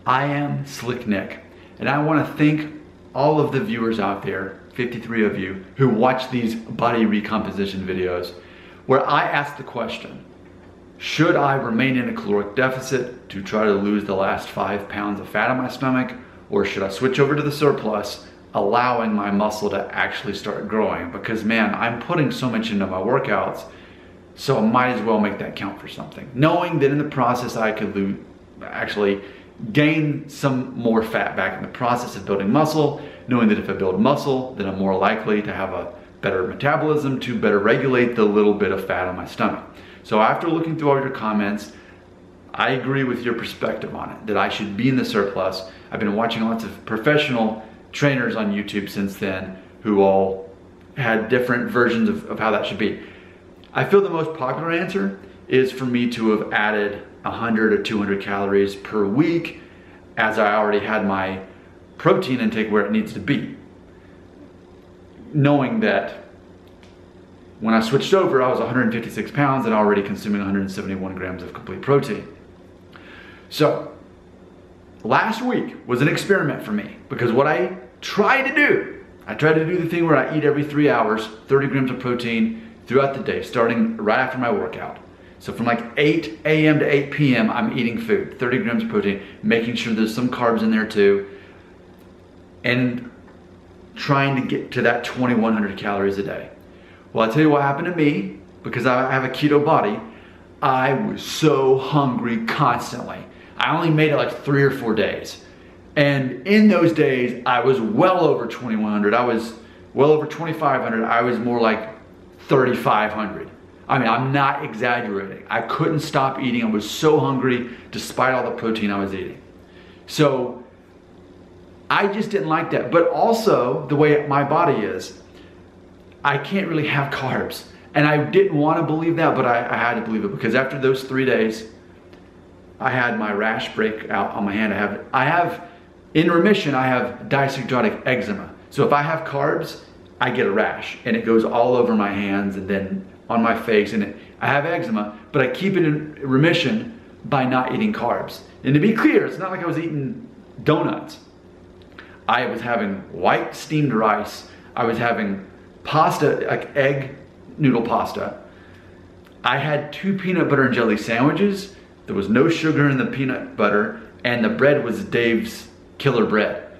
I am Slick Nick, and I want to thank all of the viewers out there, 53 of you, who watch these body recomposition videos, where I ask the question, should I remain in a caloric deficit to try to lose the last 5 pounds of fat on my stomach, or should I switch over to the surplus, allowing my muscle to actually start growing? Because man, I'm putting so much into my workouts, so I might as well make that count for something. Knowing that in the process I could actually gain some more fat back in the process of building muscle, knowing that if I build muscle, then I'm more likely to have a better metabolism to better regulate the little bit of fat on my stomach. So after looking through all your comments, I agree with your perspective on it, that I should be in the surplus. I've been watching lots of professional trainers on YouTube since then who all had different versions of how that should be. I feel the most popular answer is for me to have added 100 or 200 calories per week, as I already had my protein intake where it needs to be. Knowing that when I switched over, I was 156 pounds and already consuming 171 grams of complete protein. So last week was an experiment for me, because what I tried to do the thing where I eat every 3 hours, 30 grams of protein throughout the day, starting right after my workout. So from like 8 a.m. to 8 p.m., I'm eating food, 30 grams of protein, making sure there's some carbs in there too, and trying to get to that 2,100 calories a day. Well, I'll tell you what happened to me, because I have a keto body. I was so hungry constantly. I only made it like 3 or 4 days. And in those days, I was well over 2,100. I was well over 2,500. I was more like 3,500. I mean, I'm not exaggerating. I couldn't stop eating. I was so hungry despite all the protein I was eating. So I just didn't like that. But also the way my body is, I can't really have carbs. And I didn't want to believe that, but I had to believe it, because after those 3 days, I had my rash break out on my hand. I have in remission, I have diasyncrotic eczema. So if I have carbs, I get a rash and it goes all over my hands and then on my face, and I have eczema, but I keep it in remission by not eating carbs. And to be clear, it's not like I was eating donuts. I was having white steamed rice. I was having pasta, like egg noodle pasta. I had 2 peanut butter and jelly sandwiches. There was no sugar in the peanut butter, and the bread was Dave's Killer Bread.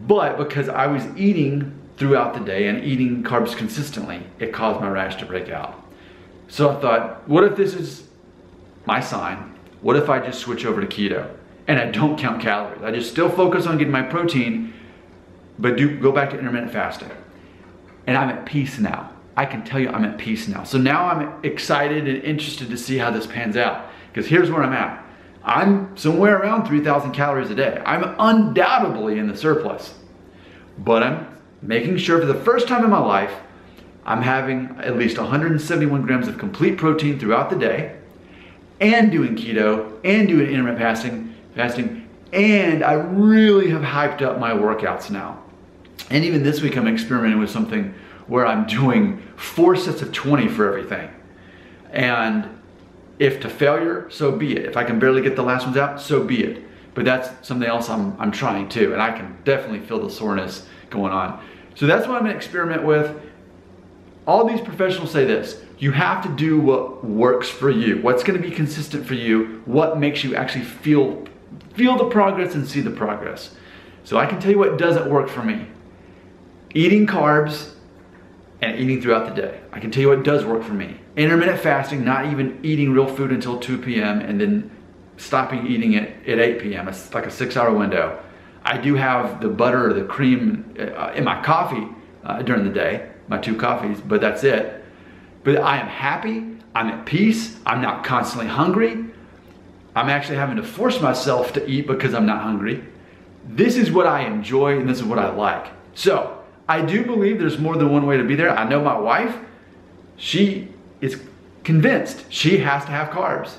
But because I was eating throughout the day and eating carbs consistently, it caused my rash to break out. So I thought, what if this is my sign? What if I just switch over to keto and I don't count calories? I just still focus on getting my protein, but go back to intermittent fasting. And I'm at peace now. I can tell you I'm at peace now. So now I'm excited and interested to see how this pans out, because here's where I'm at. I'm somewhere around 3,000 calories a day. I'm undoubtedly in the surplus, but I'm making sure for the first time in my life, I'm having at least 171 grams of complete protein throughout the day, and doing keto, and doing intermittent fasting, and I really have hyped up my workouts now. And even this week I'm experimenting with something where I'm doing 4 sets of 20 for everything. And if to failure, so be it. If I can barely get the last ones out, so be it. But that's something else I'm trying too, and I can definitely feel the soreness going on. So that's what I'm gonna experiment with. All these professionals say this: you have to do what works for you, what's gonna be consistent for you, what makes you actually feel the progress and see the progress. So I can tell you what doesn't work for me. Eating carbs and eating throughout the day. I can tell you what does work for me. Intermittent fasting, not even eating real food until 2 p.m. and then stopping eating it at 8 p.m. It's like a 6-hour window. I do have the butter or the cream in my coffee during the day, my 2 coffees, but that's it. But I am happy, I'm at peace, I'm not constantly hungry. I'm actually having to force myself to eat because I'm not hungry. This is what I enjoy and this is what I like. So I do believe there's more than one way to be there. I know my wife, she is convinced she has to have carbs.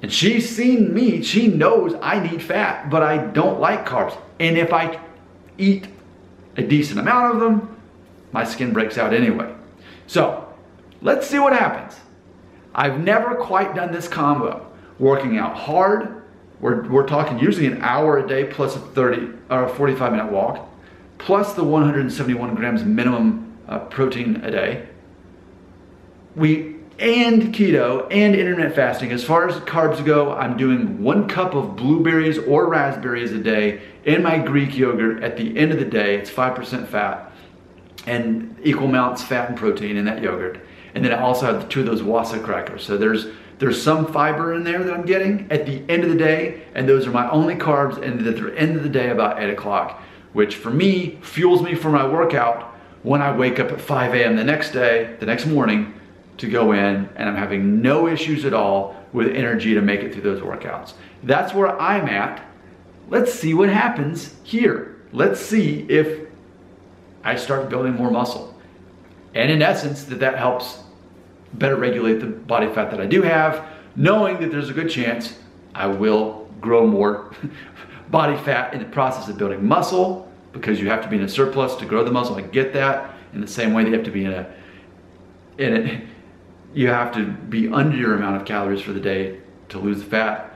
And she's seen me, she knows I need fat, but I don't like carbs. And if I eat a decent amount of them, my skin breaks out anyway. So let's see what happens. I've never quite done this combo, working out hard We're talking usually an hour a day plus a 30 or a 45-minute walk, plus the 171 grams minimum protein a day. And keto and intermittent fasting. As far as carbs go, I'm doing 1 cup of blueberries or raspberries a day in my Greek yogurt. At the end of the day, it's 5% fat and equal amounts fat and protein in that yogurt. And then I also have 2 of those wasa crackers. So there's some fiber in there that I'm getting at the end of the day, and those are my only carbs. And at the end of the day, about 8 o'clock, which for me fuels me for my workout when I wake up at 5 a.m. the next morning, to go in, and I'm having no issues at all with energy to make it through those workouts. That's where I'm at. Let's see what happens here. Let's see if I start building more muscle. And in essence, that helps better regulate the body fat that I do have, knowing that there's a good chance I will grow more body fat in the process of building muscle, because you have to be in a surplus to grow the muscle. I get that. In the same way that you have to be you have to be under your amount of calories for the day to lose the fat.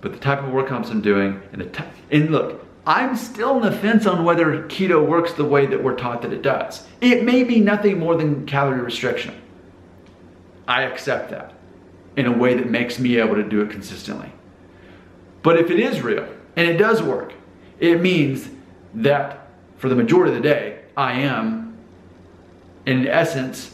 But the type of workouts I'm doing, and look, I'm still on the fence on whether keto works the way that we're taught that it does. It may be nothing more than calorie restriction. I accept that in a way that makes me able to do it consistently. But if it is real and it does work, it means that for the majority of the day, I am, in essence,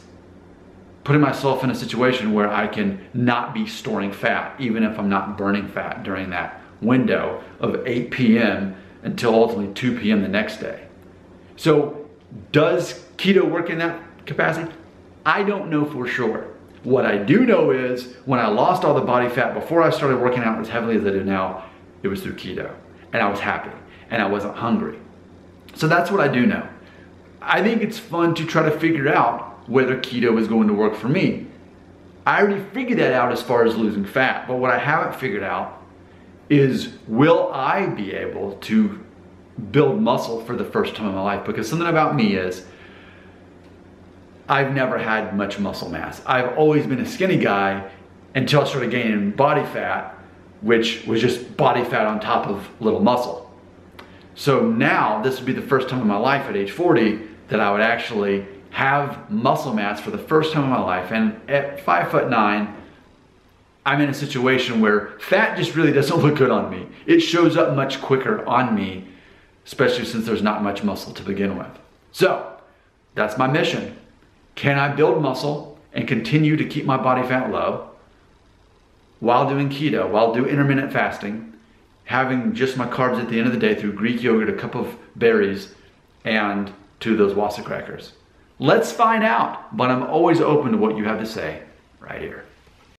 putting myself in a situation where I can not be storing fat, even if I'm not burning fat during that window of 8 p.m. until ultimately 2 p.m. the next day. So does keto work in that capacity? I don't know for sure. What I do know is when I lost all the body fat before I started working out as heavily as I do now, it was through keto. And I was happy and I wasn't hungry. So that's what I do know. I think it's fun to try to figure out whether keto is going to work for me. I already figured that out as far as losing fat, but what I haven't figured out is, will I be able to build muscle for the first time in my life? Because something about me is, I've never had much muscle mass. I've always been a skinny guy until I started gaining body fat, which was just body fat on top of little muscle. So now this would be the first time in my life at age 40 that I would actually have muscle mass for the first time in my life. And at 5'9", I'm in a situation where fat just really doesn't look good on me. It shows up much quicker on me, especially since there's not much muscle to begin with. So that's my mission. Can I build muscle and continue to keep my body fat low while doing keto, while doing intermittent fasting, having just my carbs at the end of the day through Greek yogurt, a cup of berries, and 2 of those wasa crackers? Let's find out, but I'm always open to what you have to say right here.